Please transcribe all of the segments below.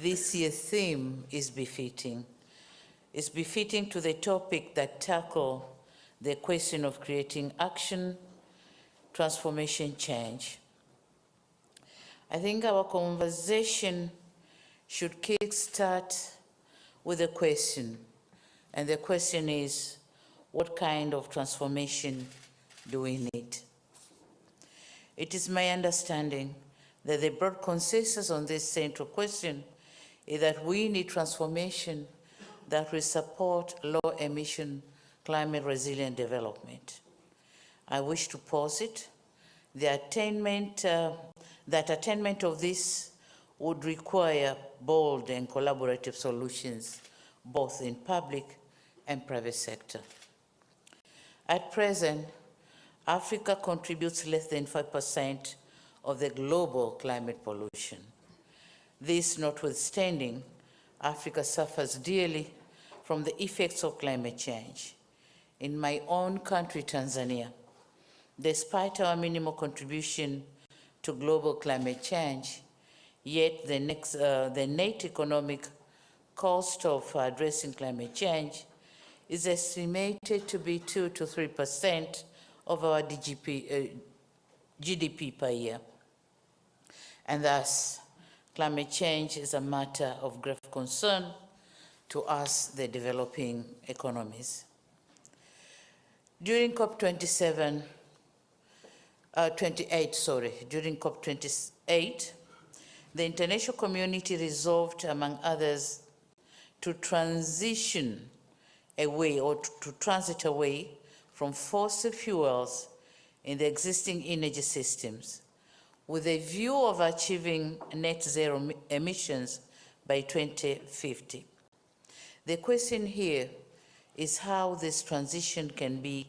this year's theme is befitting. It's befitting to the topic that tackle the question of creating action, transformation, change. I think our conversation should kickstart with a question, and the question is, what kind of transformation do we need? It is my understanding that the broad consensus on this central question is that we need transformation that will support low-emission, climate-resilient development. I wish to posit that attainment of this would require bold and collaborative solutions, both in public and private sector. At present, Africa contributes less than 5% of the global climate pollution. This notwithstanding, Africa suffers dearly from the effects of climate change. In my own country, Tanzania, despite our minimal contribution to global climate change, yet the net economic cost of addressing climate change is estimated to be 2 to 3% of our GDP per year. And thus, climate change is a matter of grave concern to us, the developing economies. During COP28, during COP28, the international community resolved, among others, to transition away or to transit away from fossil fuels in the existing energy systems with a view of achieving net zero emissions by 2050. The question here is how this transition can be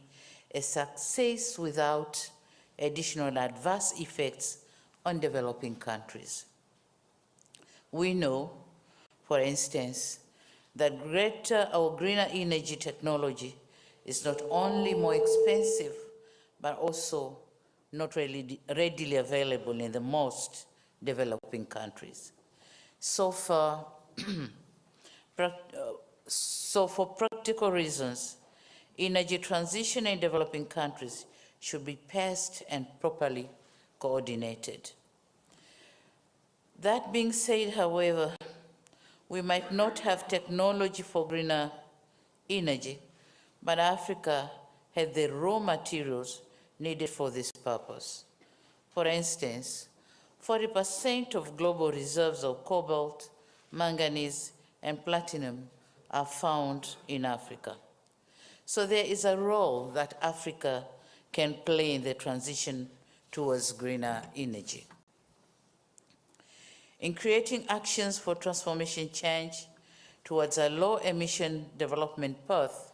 a success without additional adverse effects on developing countries. We know, for instance, that greater or greener energy technology is not only more expensive, but also not really readily available in the most developing countries. So for practical reasons, energy transition in developing countries should be paced and properly coordinated. That being said, however, we might not have technology for greener energy, but Africa has the raw materials needed for this purpose. For instance, 40% of global reserves of cobalt, manganese, and platinum are found in Africa. So there is a role that Africa can play in the transition towards greener energy. In creating actions for transformation change towards a low-emission development path,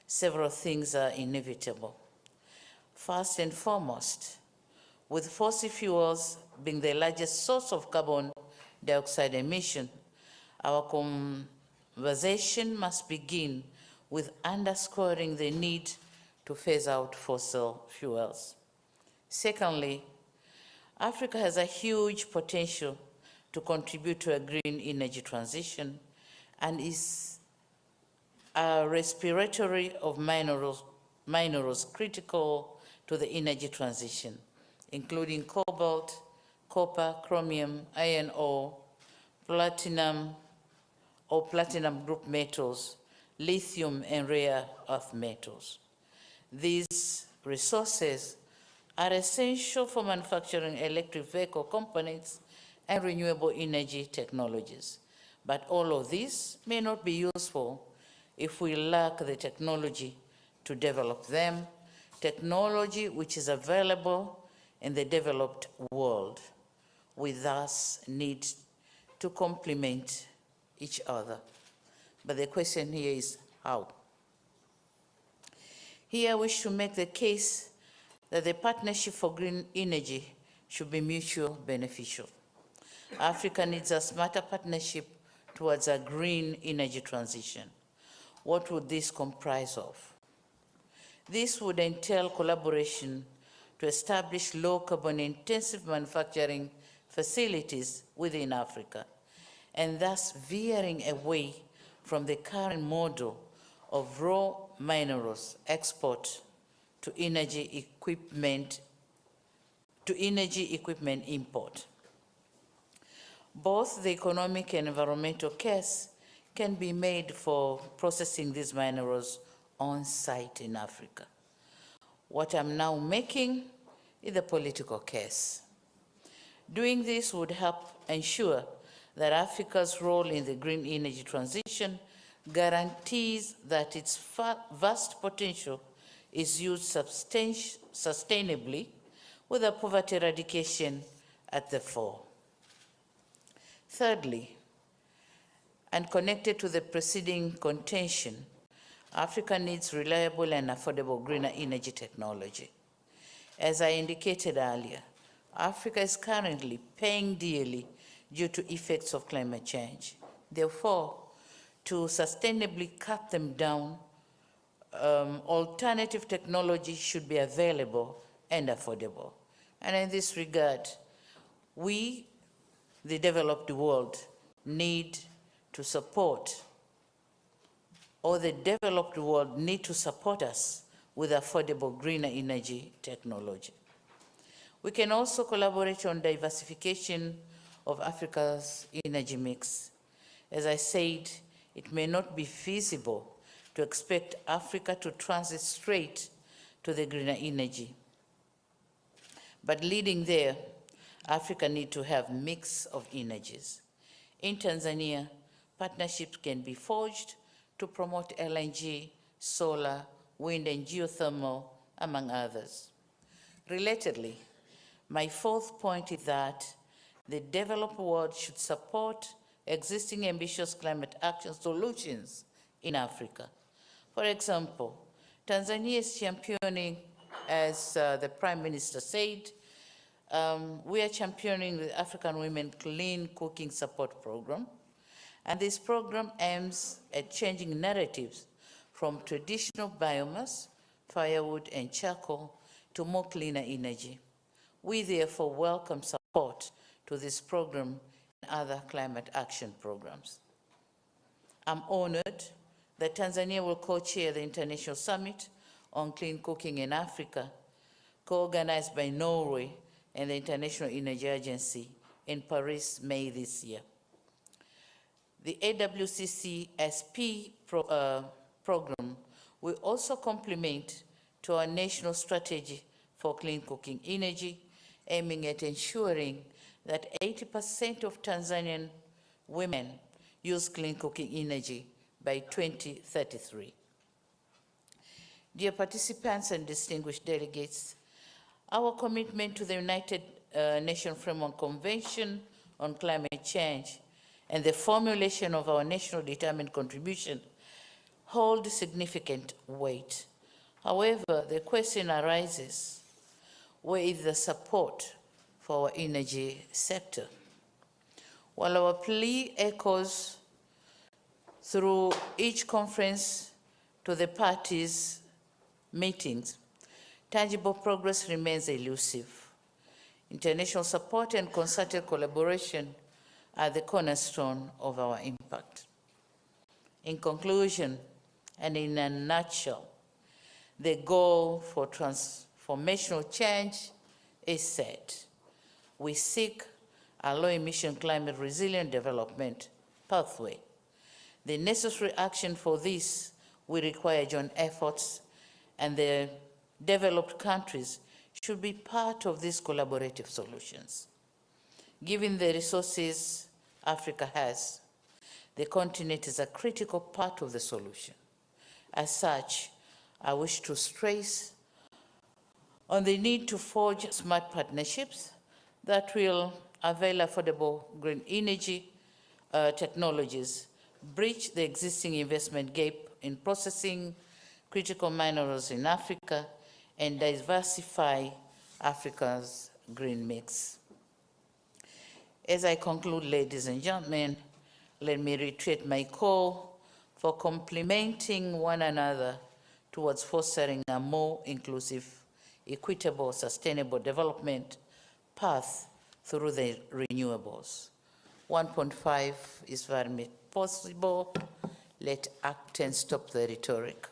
several things are inevitable. First and foremost, with fossil fuels being the largest source of carbon dioxide emission, our conversation must begin with underscoring the need to phase out fossil fuels. Secondly, Africa has a huge potential to contribute to a green energy transition and is a respiratory of minerals critical to the energy transition, including cobalt, copper, chromium, iron ore, platinum or platinum group metals, lithium, and rare earth metals. These resources are essential for manufacturing electric vehicle components and renewable energy technologies. But all of these may not be useful if we lack the technology to develop them, technology which is available in the developed world. We thus need to complement each other. But the question here is how? Here I wish to make the case that the partnership for green energy should be mutually beneficial. Africa needs a smarter partnership towards a green energy transition. What would this comprise of? This would entail collaboration to establish low carbon intensive manufacturing facilities within Africa, and thus veering away from the current model of raw minerals export to energy equipment import. Both the economic and environmental case can be made for processing these minerals on site in Africa. What I'm now making is the political case. Doing this would help ensure that Africa's role in the green energy transition guarantees that its vast potential is used sustainably, with the poverty eradication at the fore. Thirdly, and connected to the preceding contention, Africa needs reliable and affordable greener energy technology. As I indicated earlier, Africa is currently paying dearly due to effects of climate change. Therefore, to sustainably cut them down, alternative technology should be available and affordable. And in this regard, we, the developed world, need to support, or the developed world need to support us with affordable greener energy technology. We can also collaborate on diversification of Africa's energy mix. As I said, it may not be feasible to expect Africa to transit straight to the greener energy. But leading there, Africa needs to have a mix of energies. In Tanzania, partnerships can be forged to promote LNG, solar, wind, and geothermal, among others. Relatedly, my fourth point is that the developed world should support existing ambitious climate action solutions in Africa. For example, Tanzania is championing, as the Prime Minister said, we are championing the African Women Clean Cooking Support Program. And this program aims at changing narratives from traditional biomass, firewood, and charcoal to more cleaner energy. We therefore welcome support to this program and other climate action programs. I'm honored that Tanzania will co-chair the International Summit on Clean Cooking in Africa, co-organized by Norway and the International Energy Agency in Paris, May this year. The AWCC-SP program will also complement to our national strategy for clean cooking energy, aiming at ensuring that 80% of Tanzanian women use clean cooking energy by 2033. Dear participants and distinguished delegates, our commitment to the United Nations Framework Convention on Climate Change and the formulation of our national determined contribution hold significant weight. However, the question arises, where is the support for our energy sector? While our plea echoes through each conference to the parties' meetings, tangible progress remains elusive. International support and concerted collaboration are the cornerstone of our impact. In conclusion, and in a nutshell, the goal for transformational change is set. We seek a low-emission, climate-resilient development pathway. The necessary action for this will require joint efforts, and the developed countries should be part of these collaborative solutions. Given the resources Africa has, the continent is a critical part of the solution. As such, I wish to stress on the need to forge smart partnerships that will avail affordable green energy technologies, bridge the existing investment gap in processing critical minerals in Africa, and diversify Africa's green mix. As I conclude, ladies and gentlemen, let me reiterate my call for complementing one another towards fostering a more inclusive, equitable, sustainable development path through the renewables. 1.5 is very much possible. Let act and stop the rhetoric.